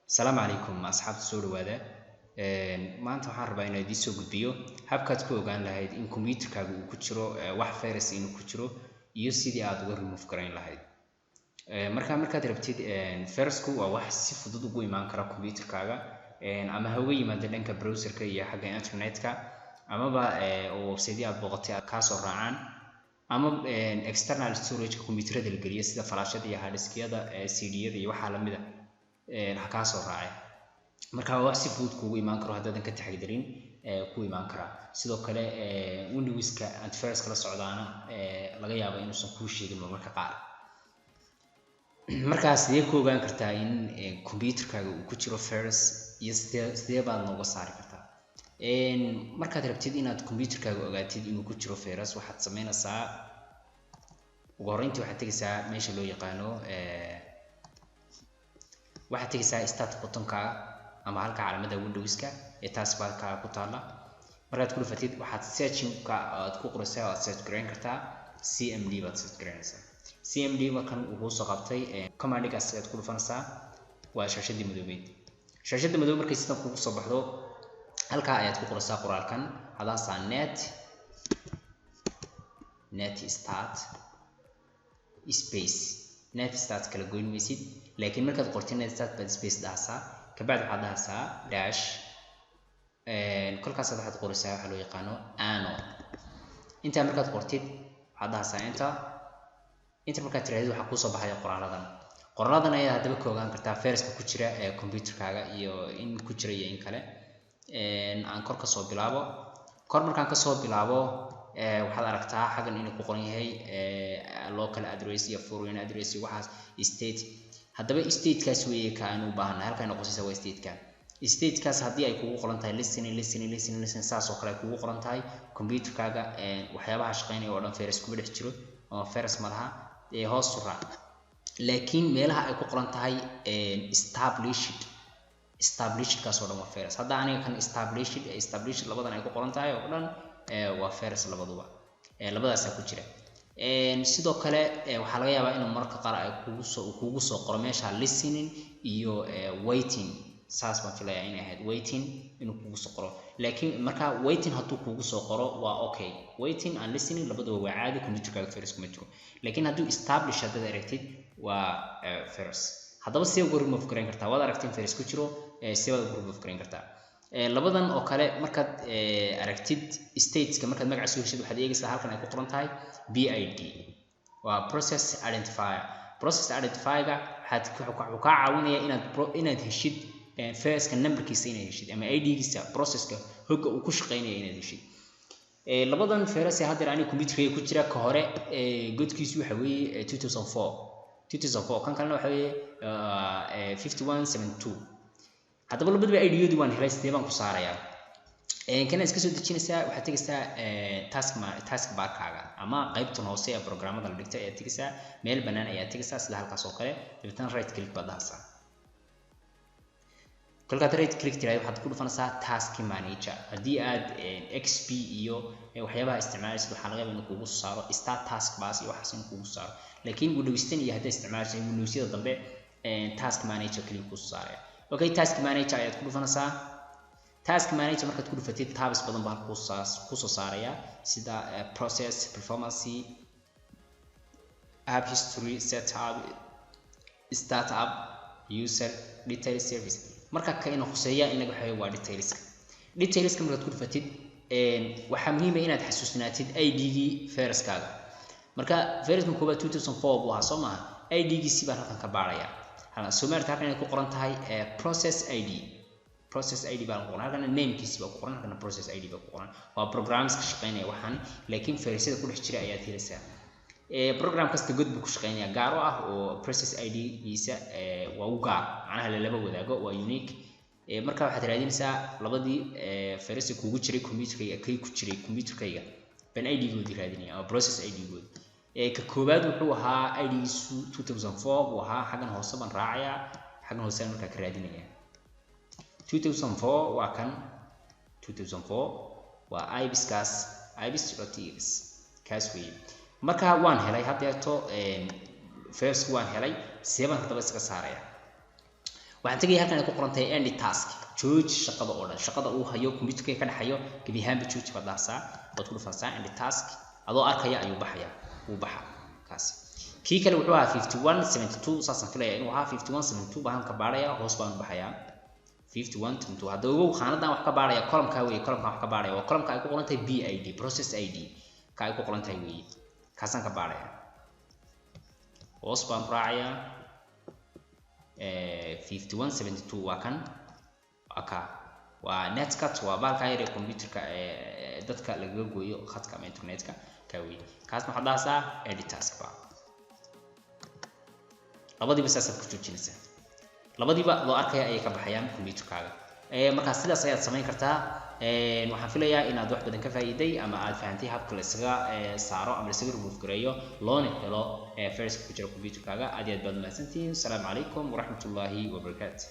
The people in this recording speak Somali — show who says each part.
Speaker 1: السلام عليكم أصحاب السور وهذا ما أنت حاربة إنه دي سوق بيو هبكت كوج عن لهيد إن كمبيوتر كابو كتشرو واحد فيروس إنه كتشرو يسيدي عاد غير مفكرين لهيد مركا تربتيد فيروس كوا واحد سيف ضد قوي ما أنكر كمبيوتر كاجا أما هوي ما دلنا كبراوزر كي حاجة إنترنت كا أما با أو سيدي عاد بغطي كاسر رعان أما external storage كمبيوتر دلقريه سيدا فلاشة دي هاردسك يدا CD دي وحالة مده كاسر راعي marka wax si fudud kugu iman karo hadaadan ka taxadirin ku iman kara sidoo kale Windows-ka antivirus kala socdaana laga yaabo inuusan ku sheegin marka qaar markaas sidee ku ogaan kartaa in computer-kaaga uu ku jiro virus iyo sidee baad nooga saari kartaa markaad rabtid inaad computer-kaaga ogaatid inuu ku jiro virus waxaad sameynaysaa ugu horreyntii waxaad tagaysaa meesha loo yaqaano waxaad tagaysaa start button-ka ama halka calaamada Windows-ka ee taskbar-ka ku taala markaad ku dhufatid waxaad searching-ka aad ku qoraysaa oo search gareyn kartaa CMD baad search gareynaysaa CMD markan uu soo qabtay command-gaas aad ku dhufanaysaa waa shaashadii madoobeed shaashada madoob markay sidan kugu soo baxdo halka ayaad ku qoraysaa qoraalkan hadaasaa net start space net start kala goyn maysid laakiin markaad qortid net start bad space dhahaysaa kabacdi waxaad dhahaysaa dash kolkaas waxaad qoraysaa waxa loo yaqaano ano inta markaad qortid waxaad dhahaysaa inta markaad tiraahdo waxa ku soo baxaya qoraaladan ayaa hadaba ka ogaan kartaa viruska ku jira ee computer-kaaga iyo in ku jira iyo in kale aan kor ka soo bilaabo markaan ka soo bilaabo waxaad aragtaa xagan inuu ku qoran yahay local address iyo foreign address waxaas state hadaba state-kaas weeye ka aanu baahanay halka ay qorsaysa waa state-kaas hadii ay kugu qoran tahay listen saas oo kale ay kugu qoran tahay computer-kaaga waxyaabaha shaqeynaya oo dhan virus ku dhex jiro oo virus ma laha hoos u raac laakiin meelaha ay ku qoran tahay established kaas oo dhan waa virus hadda aniga kan established labadan ay ku qoran tahay oo dhan waa virus labaduba labadaas ku jira sidoo kale waxa laga yaabaa in marka qaar ay kugu soo qoro meesha listening iyo waiting saas baan filayaa inay ahayd waiting inuu kugu soo qoro laakiin marka waiting hadduu kugu soo qoro waa okay waiting and listening labaduba waa caadi computer-kaaga virus kuma jiro laakiin hadduu establish haddaad aragtid waa virus haddaba sidee uga remove gareyn kartaa waad aragtay in virus ku jiro sidee baad uga remove gareyn kartaa labadan oo kale markaad aragtid stateska markaad magaca soo heshid waxaad eegaysaa halkan ay ku qoran tahay PID waa process identifier-ga wuxuu ka caawinayaa inaad heshid viruska numberkiisa inaad heshid ama ID-giisa processka hogga uu ku shaqeynaya inaad heshid labadan virus ee hadda aniga computer-kayga ku jira ka hore godkiisu waxa weeye 2004 kan kalena waxa weeye 5172 hadaba labadaba ID-yadu waan helay sidee baan ku saarayaa kana iska soo dejinaysaa waxaad tagaysaa taskbar-kaaga ama qaybtan hoose ee programmada la dhigtay ayaa tagaysaa meel bannaan ayaa tagaysaa sida halkaas oo kale dabeetana right click baad dhahaysaa kolkaad right click tiraahdo waxaad ku dhufanaysaa task manager haddii aad XP iyo waxyaabaha isticmaalaysid waxaa laga yaabaa inuu kugu soo saaro start task bars iyo waxaas inuu kugu saaro laakiin Windows-tan iyo haddaad isticmaalaysid Windows-yada dambe task manager kaliya kugu saaraya okay task manager ayaad ku dhufanaysaa task manager markaad ku dhufatid tabs badan baa ku soo saaraya sida process performance app history setup startup user detail service marka ka inuu khuseeyaa in laga xayo waa detailska markaad ku dhufatid waxa muhiim ah inaad xasuusnaatid ID-gii viruskaaga marka viruskan koobaad 2004 buu ahaa Soomaa ID-giisi baa halkan ka baaraya Sumeerta halkan ay ku qoran tahay process ID baa ku qoran halkan name-kiisa baa ku qoran halkan process ID baa ku qoran waa programs ka shaqeynaya waxaan laakiin virusyada ku dhex jira ayaa tiraysaa program kasta god buu ku shaqeynaya gaar ah oo process ID-giisa waa u gaar macnaha laba wadaago waa unique marka waxaad raadinaysaa labadii virus kugu jiray computer-kayga ban ID-goodii raadinaya ama process ID-good ka koobaad wuxuu ahaa ID-giisu 2004 uu ahaa xagan hoose baan raacaya xagan hoose markaa ka raadinaya 2004 waa kan 2004 waa ibis.txt kaas weeye marka waan helay haddeeto virus waan helay seeban hadaba iska saaraya waxaan tagay halkan ay ku qoran tahay end task jooji shaqada oo dhan shaqada uu hayo computerka ka dhaxayo gabi ahaanba jooji baad dhahsaa waad ku dhufanaysaa end task adoo arkaya ayuu baxaya uu baxa kaasi kii kale wuxuu ahaa 5172 saasan filaya inuu ahaa 5172 baan ka baaraya hoos baan u baxaya 5172 hadda ugu khaanadan wax ka baaraya column-ka weeye column-ka wax ka baaraya waa column-ka ay ku qoran tahay BID process ID ka ay ku qoran tahay weeye kaasaan ka baaraya hoos baan raacaya 5172 waa kan aka waa netcut waa baalka yar ee computerka dadka laga gooyo khadka ama internetka ka weeye kaasna waxa dhaasaa edit task ba labadiiba saasad ku joojinaysaa labadiiba loo arkaya ay ka baxayaan computerkaaga marka sidaas ayaad samayn kartaa waxaan filayaa inaad wax badan ka faa'iiday ama aad fahantay habka la isaga saaro ama la isaga remove gareeyo loona helo first ku jira computerkaaga aad iyo aad baad mahadsantihiin. Assalaamu calaykum waraxmatullaahi wabarakaatuh.